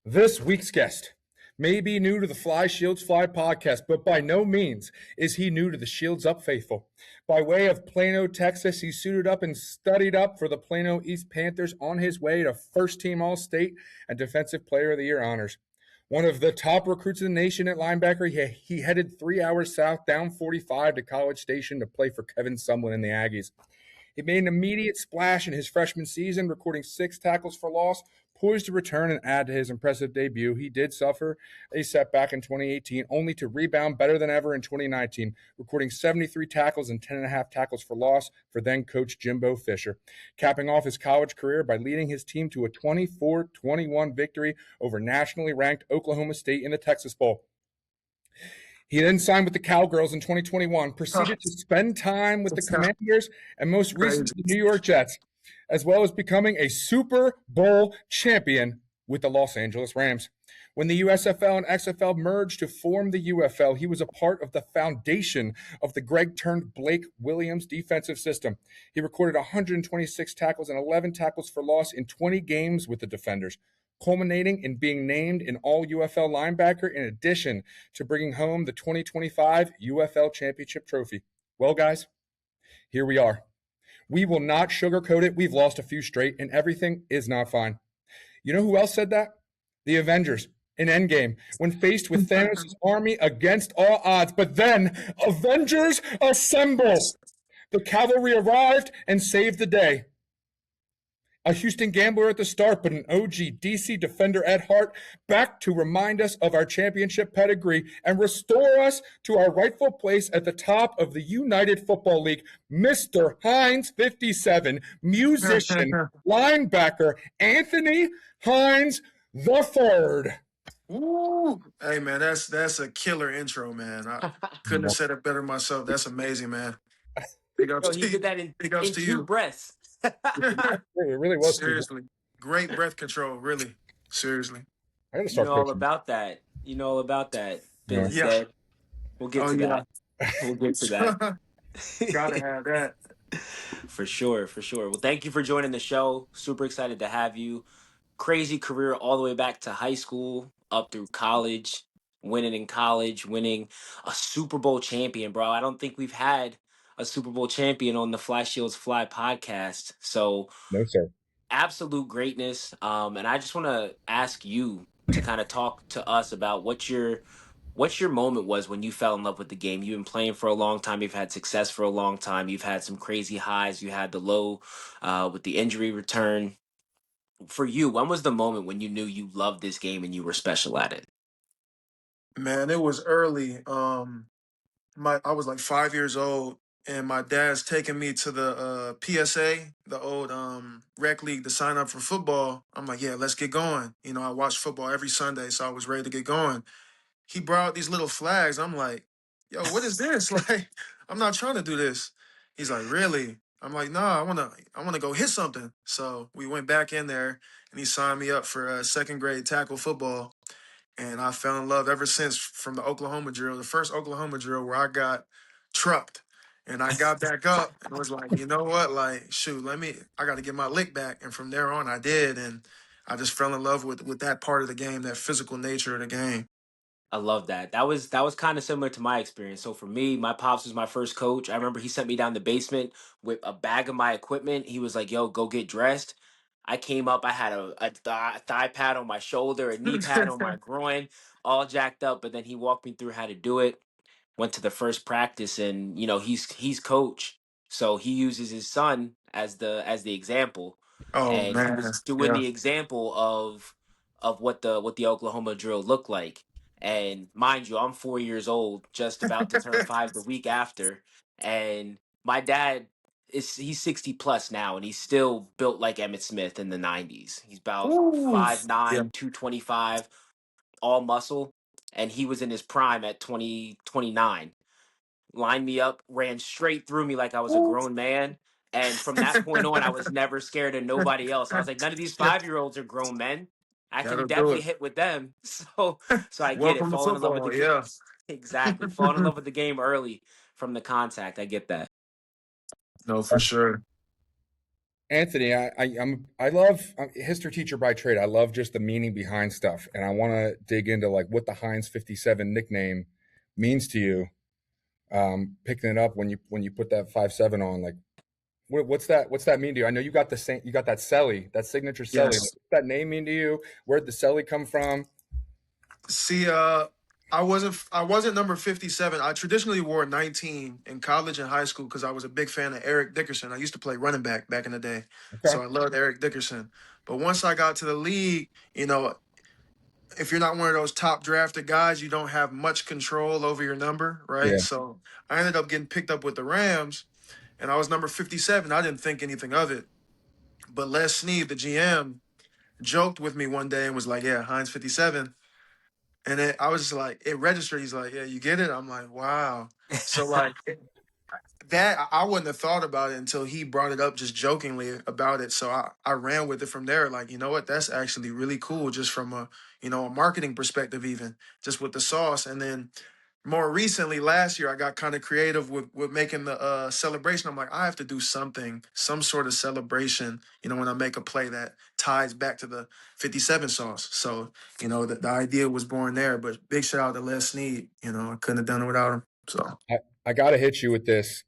This week's guest may be new to the Fly Shields Fly podcast, but by no means is he new to the Shields Up faithful. By way of Plano, Texas, he suited up and studied up for the Plano East Panthers on his way to first-team All-State and Defensive Player of the Year honors. One of the top recruits in the nation at linebacker, he headed 3 hours south down 45 to College Station to play for Kevin Sumlin and the Aggies. He made an immediate splash in his freshman season, recording 6 tackles for loss, poised to return and add to his impressive debut. He did suffer a setback in 2018, only to rebound better than ever in 2019, recording 73 tackles and 10.5 tackles for loss for then-coach Jimbo Fisher, capping off his college career by leading his team to a 24-21 victory over nationally ranked Oklahoma State in the Texas Bowl. He then signed with the Cowgirls in 2021, proceeded to spend time with the Commanders, and most recently the New York Jets, as well as becoming a Super Bowl champion with the Los Angeles Rams. When the USFL and XFL merged to form the UFL, he was a part of the foundation of the Greg-turned-Blake Williams defensive system. He recorded 126 tackles and 11 tackles for loss in 20 games with the Defenders, culminating in being named an all-UFL linebacker in addition to bringing home the 2025 UFL Championship trophy. Well, guys, here we are. We will not sugarcoat it. We've lost a few straight, and everything is not fine. You know who else said that? The Avengers in Endgame, when faced with Thanos' army against all odds. But then, Avengers assemble! The cavalry arrived and saved the day. A Houston gambler at the start, but an OG DC defender at heart, back to remind us of our championship pedigree and restore us to our rightful place at the top of the United Football League. Mr. Hines 57, musician, linebacker, Anthony Hines III. Ooh. Hey, man, that's a killer intro, man. I couldn't have said it better myself. That's amazing, man. Big ups to He you. did that in Big ups to 2 you. breaths. It really was. Seriously. Great breath control, really. Seriously. I gotta You start know all coaching. about that. You know all about that. Billy's Yeah. dead. We'll get to that. We'll get to that. Gotta have that. For sure, for sure. Well, thank you for joining the show. Super excited to have you. Crazy career all the way back to high school, up through college, winning in college, winning a Super Bowl champion, bro. I don't think we've had a Super Bowl champion on the Fly Shields Fly podcast. So No, sir. absolute greatness. And I just want to ask you to kind of talk to us about what your moment was when you fell in love with the game. You've been playing for a long time. You've had success for a long time. You've had some crazy highs. You had the low with the injury return. For you, when was the moment when you knew you loved this game and you were special at it? Man, it was early. I was like 5 years old, and my dad's taking me to the PSA, the old rec league, to sign up for football. I'm like, yeah, let's get going. You know, I watch football every Sunday, so I was ready to get going. He brought out these little flags. I'm like, yo, what is this? Like, I'm not trying to do this. He's like, really? I'm like, no, I wanna go hit something. So we went back in there, and he signed me up for second grade tackle football. And I fell in love ever since from the Oklahoma drill, the first Oklahoma drill where I got trucked. And I got back up and was like, you know what? Like, shoot, I got to get my lick back. And from there on, I did. And I just fell in love with that part of the game, that physical nature of the game. I love that. That was kind of similar to my experience. So for me, my pops was my first coach. I remember he sent me down the basement with a bag of my equipment. He was like, "Yo, go get dressed." I came up. I had a thigh pad on my shoulder, a knee pad on my groin, all jacked up. But then he walked me through how to do it. Went to the first practice, and he's coach, so he uses his son as the example, Oh, and he man. was doing Yeah. the example of what the Oklahoma drill looked like. And mind you, I'm 4 years old, just about to turn five the week after. And my dad he's 60 plus now, and he's still built like Emmett Smith in the 90s. He's about Ooh. 5'9", 225, all muscle. And he was in his prime at 29. Lined me up, ran straight through me like I was a grown man. And from that point on, I was never scared of nobody else. I was like, none of these 5-year-olds are grown men. I That'll can do definitely it. hit with them. So I get it. Welcome to Falling in love with the football. game. Yeah. Exactly. Falling in love with the game early from the contact. I get that. No, for sure. Anthony, I love I'm a history teacher by trade. I love just the meaning behind stuff, and I want to dig into like what the Heinz 57 nickname means to you. Picking it up when you put that 57 on, like what's that mean to you? I know you got that celly, that signature celly. Like, Yes. what's that name mean to you? Where'd the celly come from? See, I wasn't number 57. I traditionally wore 19 in college and high school because I was a big fan of Eric Dickerson. I used to play running back in the day. Okay. So I loved Eric Dickerson. But once I got to the league, if you're not one of those top drafted guys, you don't have much control over your number, right? Yeah. So I ended up getting picked up with the Rams and I was number 57. I didn't think anything of it. But Les Snead, the GM, joked with me one day and was like, "Yeah, Heinz 57." And I was just like, it registered. He's like, "Yeah, you get it." I'm like, "Wow." So like that, I wouldn't have thought about it until he brought it up just jokingly about it. So I ran with it from there. Like, you know what? That's actually really cool, just from a marketing perspective, even just with the sauce. And then more recently, last year, I got kind of creative with making the celebration. I'm like, I have to do something, some sort of celebration, when I make a play that ties back to the 57 sauce. So, the idea was born there. But big shout out to Les Snead. I couldn't have done it without him. So, I gotta hit you with this,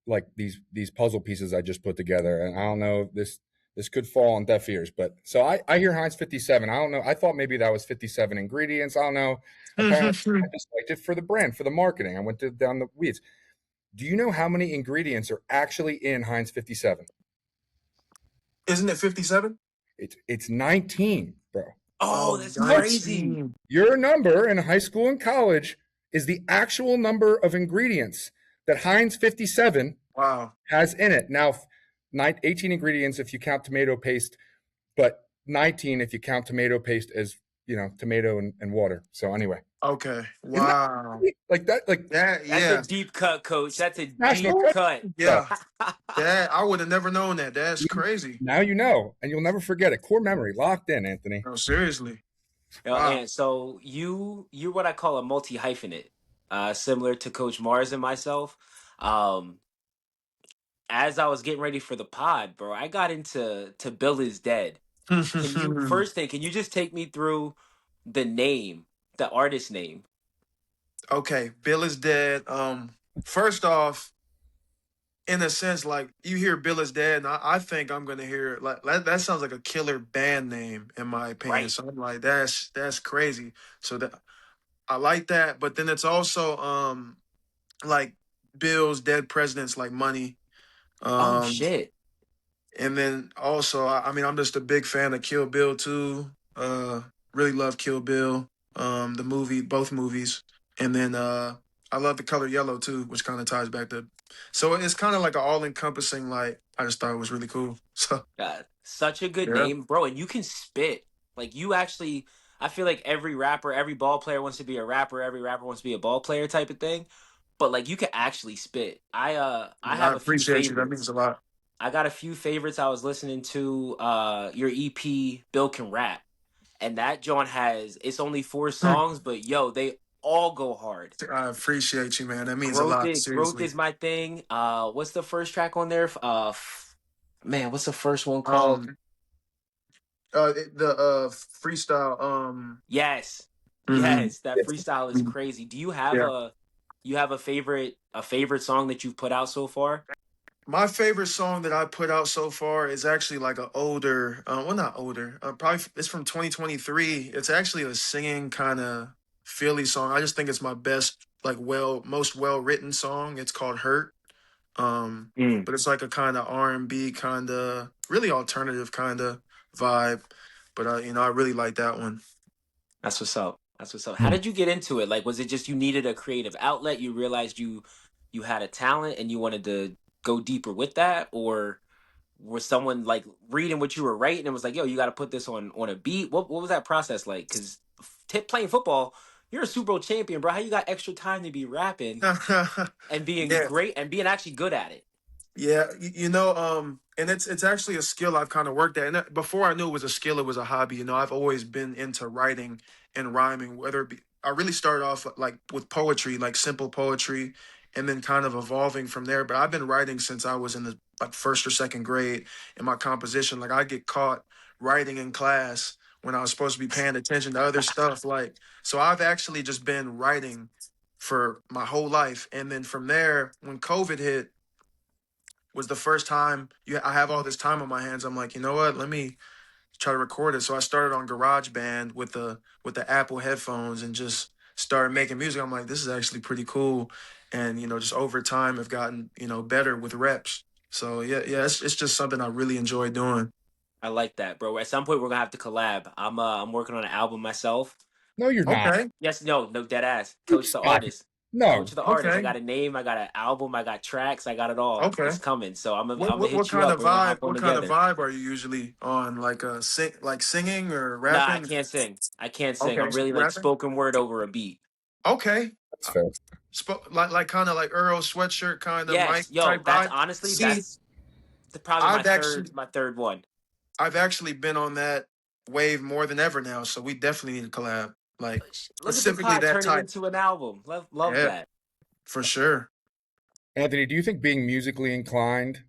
like these puzzle pieces I just put together, and I don't know if this could fall on deaf ears, but so I hear Heinz 57. I don't know. I thought maybe that was 57 ingredients. I don't know. Apparently, I just liked it for the brand, for the marketing. I went down the weeds. Do you know how many ingredients are actually in Heinz 57? isn't it 57? It's 19, bro. Oh, Oh, that's crazy. 19. Your number in high school and college is the actual number of ingredients that Heinz 57 Wow. has in it. Now, 18 ingredients if you count tomato paste, but 19 if you count tomato paste as, tomato and water. So anyway, Okay. isn't that Wow. crazy? Like that, like That, That's a yeah. deep cut, coach. That's a national deep treasure cut. stuff. Yeah. That I would have never known that. That's crazy. Now you know, and you'll never forget it. Core memory locked in, Anthony. No, seriously. Wow. And so you're what I call a multi hyphenate, similar to Coach Mars and myself. Um, as I was getting ready for the pod, bro, I got into to Bill is Dead. Can you just take me through the name, the artist name? Okay, Bill is dead. First off, in a sense, like you hear Bill is dead, and I think I'm gonna hear like that sounds like a killer band name in my opinion. Right. So I'm like, that's crazy. So that I like that, but then it's also like Bill's dead presidents like money. Oh Um shit. And then also, I mean, I'm just a big fan of Kill Bill too. Really love Kill Bill, the movie, both movies. And then I love the color yellow too, which kind of ties back to. So it's kind of like an all encompassing. Like I just thought it was really cool. So Such a good yeah, name, bro. And you can spit. Like you actually I feel like every rapper, every ball player wants to be a rapper, every rapper wants to be a ball player type of thing. But like you can actually spit. I I have a few appreciate you. That means favorites. a lot. I got a few favorites. I was listening to your EP Bill Can Rap. And that joint has it's only four songs, but yo, they all go hard. I appreciate you, man. That means a lot. Growth Seriously. is my thing. What's the first track on there? Man, what's the first one called? Um, the freestyle. Yes, Mhm. yes, that freestyle is crazy. Do you have Yeah. a favorite song that you've put out so far? My favorite song that I put out so far is actually like an older, well, not older, probably it's from 2023. It's actually a singing kind of Philly song. I just think it's my best, like, most well written song. It's called "Hurt," Mm. but it's like a kind of R&B, kind of really alternative kind of vibe. But I really like that one. That's what's up. That's what's up. How did you get into it? Like, was it just you needed a creative outlet? You realized you had a talent and you wanted to go deeper with that, or was someone like reading what you were writing and was like, "Yo, you got to put this on a beat"? What was that process like? Because playing football, you're a Super Bowl champion, bro. How you got extra time to be rapping and being Yeah. great and being actually good at it? Yeah, and it's actually a skill I've kind of worked at. And before I knew it was a skill, it was a hobby. I've always been into writing and rhyming. Whether it be, I really started off like with poetry, like simple poetry, and then kind of evolving from there. But I've been writing since I was in the like first or second grade in my composition. Like I get caught writing in class when I was supposed to be paying attention to other stuff. Like, so I've actually just been writing for my whole life. And then from there, when COVID hit, was the first time I have all this time on my hands. I'm like, you know what? Let me try to record it. So I started on GarageBand with the Apple headphones and just started making music. I'm like, this is actually pretty cool. And just over time I've gotten, better with reps. So yeah, it's just something I really enjoy doing. I like that, bro. At some point, we're gonna have to collab. I'm working on an album myself. No, you're not. Okay. Yes, no, dead ass. You Coach the stop it. artist. No. Coach the artist. I Okay. got a name. I got an album. I got tracks. I got it all. Okay. It's coming. So I'm What, gonna what what hit you kind up of and we'll vibe? hop on What kind of together. vibe are you usually on? Like singing or Nah, I rapping? can't sing. I can't sing. Okay, I'm really like rapping. spoken word over a beat. Okay, That's fair. like kind of like Earl sweatshirt kind of mic Yes, yo, type that's vibe. honestly See, probably I've actually my third one. I've actually been on that wave more than ever now. So we definitely need to collab. Like Look at the specifically pot that turning type. into an album. Love Yeah, that. for sure. Anthony, do you think being musically inclined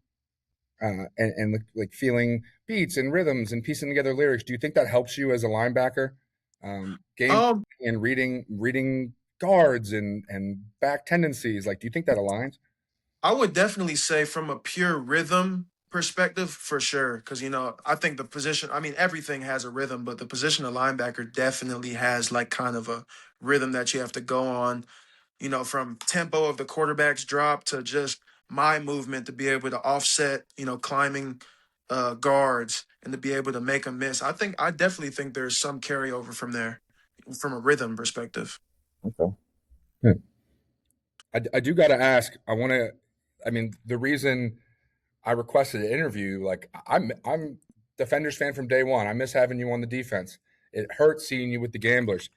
and like feeling beats and rhythms and piecing together lyrics, do you think that helps you as a linebacker? Game Um, and reading guards and back tendencies. Like, do you think that aligns? I would definitely say from a pure rhythm perspective, for sure. Because, I think the position, I mean, everything has a rhythm, but the position of linebacker definitely has like kind of a rhythm that you have to go on, from tempo of the quarterback's drop to just my movement to be able to offset, climbing guards and to be able to make a miss. I definitely think there's some carryover from there from a rhythm perspective. Okay. Yeah. I do got to ask. I mean, the reason I requested an interview, like I'm Defenders fan from day one. I miss having you on the defense. It hurts seeing you with the Gamblers.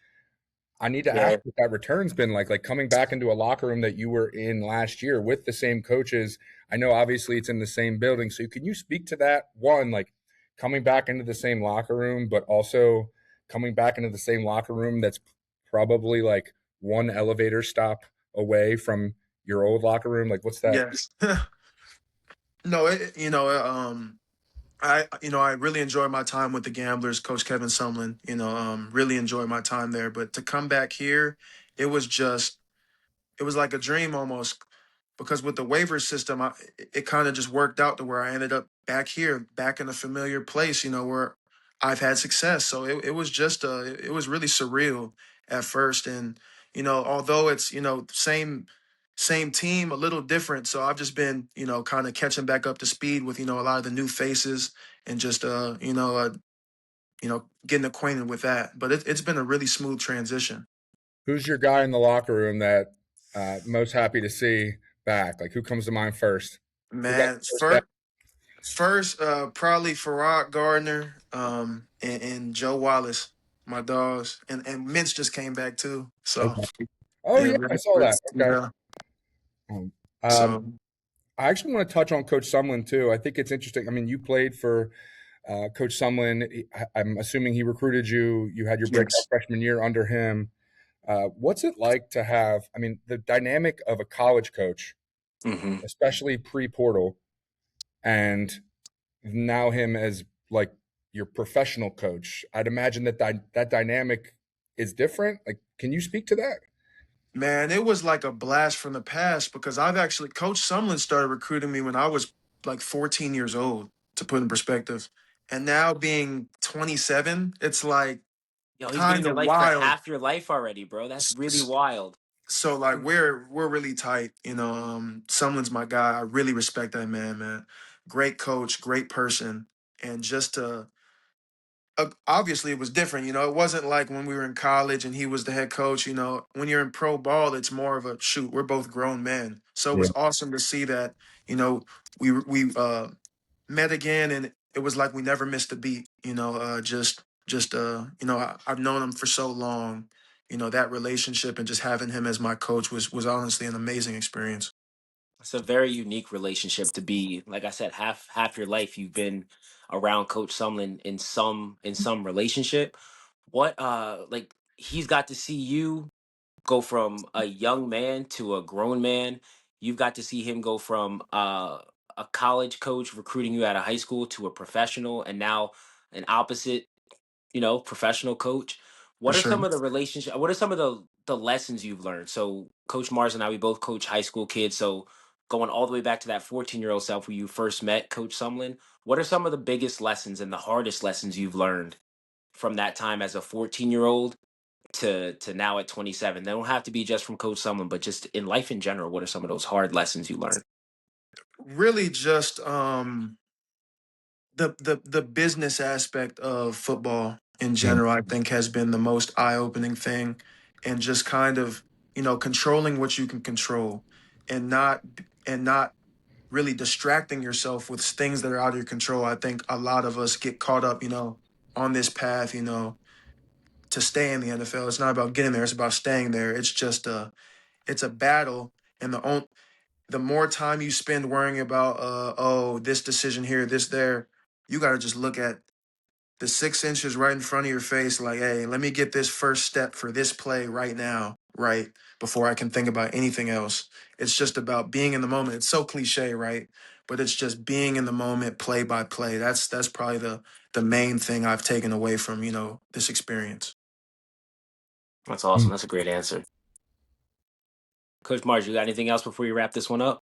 I need to ask Yeah. what that return's been like coming back into a locker room that you were in last year with the same coaches. I know obviously it's in the same building. So can you speak to that? One, like coming back into the same locker room, but also coming back into the same locker room that's probably like one elevator stop away from your old locker room. Like what's that? Yes. No, I really enjoyed my time with the Gamblers, Coach Kevin Sumlin. Really enjoyed my time there. But to come back here, it was just it was like a dream almost because with the waiver system, it kind of just worked out to where I ended up back here, back in a familiar place, where I've had success. So it was just it was really surreal at first, and although it's same team, a little different. So I've just been kind of catching back up to speed with a lot of the new faces and just getting acquainted with that. But it's been a really smooth transition. Who's your guy in the locker room that most happy to see back? Like who comes to mind first? Who got Man, the first step? first, probably Farad Gardner, and Joe Wallace, my dogs, and Mints just came back too. So Okay. Oh yeah, yeah, I really, saw really, that. Okay. yeah. Um, So I actually want to touch on Coach Sumlin too. I think it's interesting. I mean, you played for Coach Sumlin. I'm assuming he recruited you. You had your breakout yes, freshman year under him. What's it like to have? I mean, the dynamic of a college coach, Hmm. especially pre-portal, and now him as like your professional coach. I'd imagine that dynamic is different. Like, can you speak to that? man, it was like a blast from the past because I've actually Coach Sumlin started recruiting me when I was like 14 years old. To put in perspective, and now being 27, it's like Yo, he's been in kind your of life for wild. half your life already, bro. That's really wild. So like we're really tight. Sumlin's my guy. I really respect that man. Great coach, great person. And just to obviously it was different. It wasn't like when we were in college and he was the head coach. When you're in pro ball, it's more of a shoot. We're both grown men, so it Yeah. was awesome to see that. We met again, and it was like we never missed a beat. I've known him for so long. That relationship and just having him as my coach was honestly an amazing experience. It's a very unique relationship to be. Like I said, half your life you've been around Coach Sumlin in some relationship. What like he's got to see you go from a young man to a grown man You've got to see him go from a college coach recruiting you out of high school to a professional, and now an opposite, professional coach. For What are sure. some of the relationship? What are some of the lessons you've learned? So, Coach Mars and I, we both coach high school kids. So, going all the way back to that 14-year-old self where you first met Coach Sumlin, what are some of the biggest lessons and the hardest lessons you've learned from that time as a 14-year-old to now at 27? They don't have to be just from Coach Sumlin, but just in life in general. What are some of those hard lessons you learned? Really, just the business aspect of football in Mm. general, I think, has been the most eye-opening thing, and just kind of, controlling what you can control, and not really distracting yourself with things that are out of your control. I think a lot of us get caught up, on this path, to stay in the NFL. It's not about getting there; it's about staying there. It's a battle, and the more time you spend worrying about, oh, this decision here, this there, you got to just look at the 6 inches right in front of your face, like, hey, let me get this first step for this play right now, right? Before I can think about anything else. It's just about being in the moment. It's so cliche, right? But it's just being in the moment, play by play. That's probably the main thing I've taken away from, this experience. That's awesome. That's a great answer. Coach Mars, you got anything else before you wrap this one up?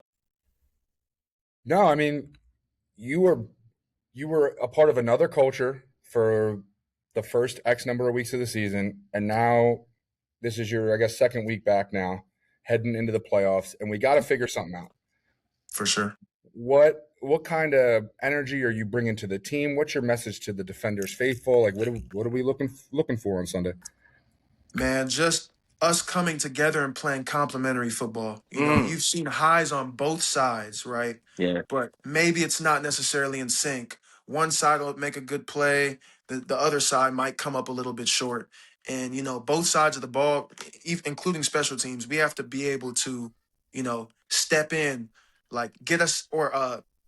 No, I mean, you were you were a part of another culture for the first X number of weeks of the season, and now this is your, I guess, second week back now, heading into the playoffs, and we got to figure something out. For sure. What kind of energy are you bringing to the team? What's your message to the defenders faithful? Like, what are we looking for on Sunday? Man, just us coming together and playing complementary football. Mm, You've seen highs on both sides, right? yeah. But maybe it's not necessarily in sync. One side will make a good play, the other side might come up a little bit short. And, both sides of the ball, including special teams, we have to be able to, step in, like get us, or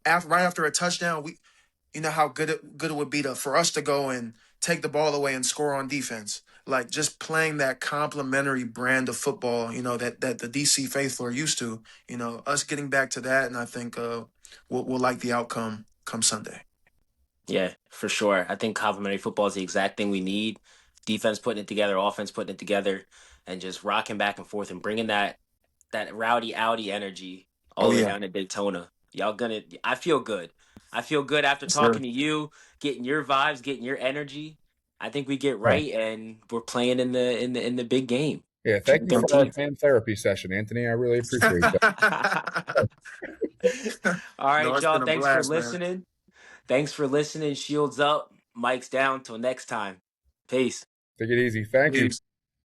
right after a touchdown, you know how good it would be for us to go and take the ball away and score on defense. Like just playing that complementary brand of football, that the DC faithful are used to. Us getting back to that, and I think we'll like the outcome come Sunday. Yeah, for sure. I think complementary football is the exact thing we need. Defense putting it together, offense putting it together, and just rocking back and forth and bringing that rowdy Audi energy all Oh the way yeah, down to Daytona. Y'all gonna. I feel good. I feel good after sure. talking to you, getting your vibes, getting your energy. I think we get Oh, right, and we're playing in the big game. yeah, thank you for our 17th. fan therapy session, Anthony. I really appreciate that. All No, right, it's y'all. been a Thanks for blast, man. listening. Thanks for listening. Shields up, mics down. Till next time. Peace. Take it easy. Thank you. Peace.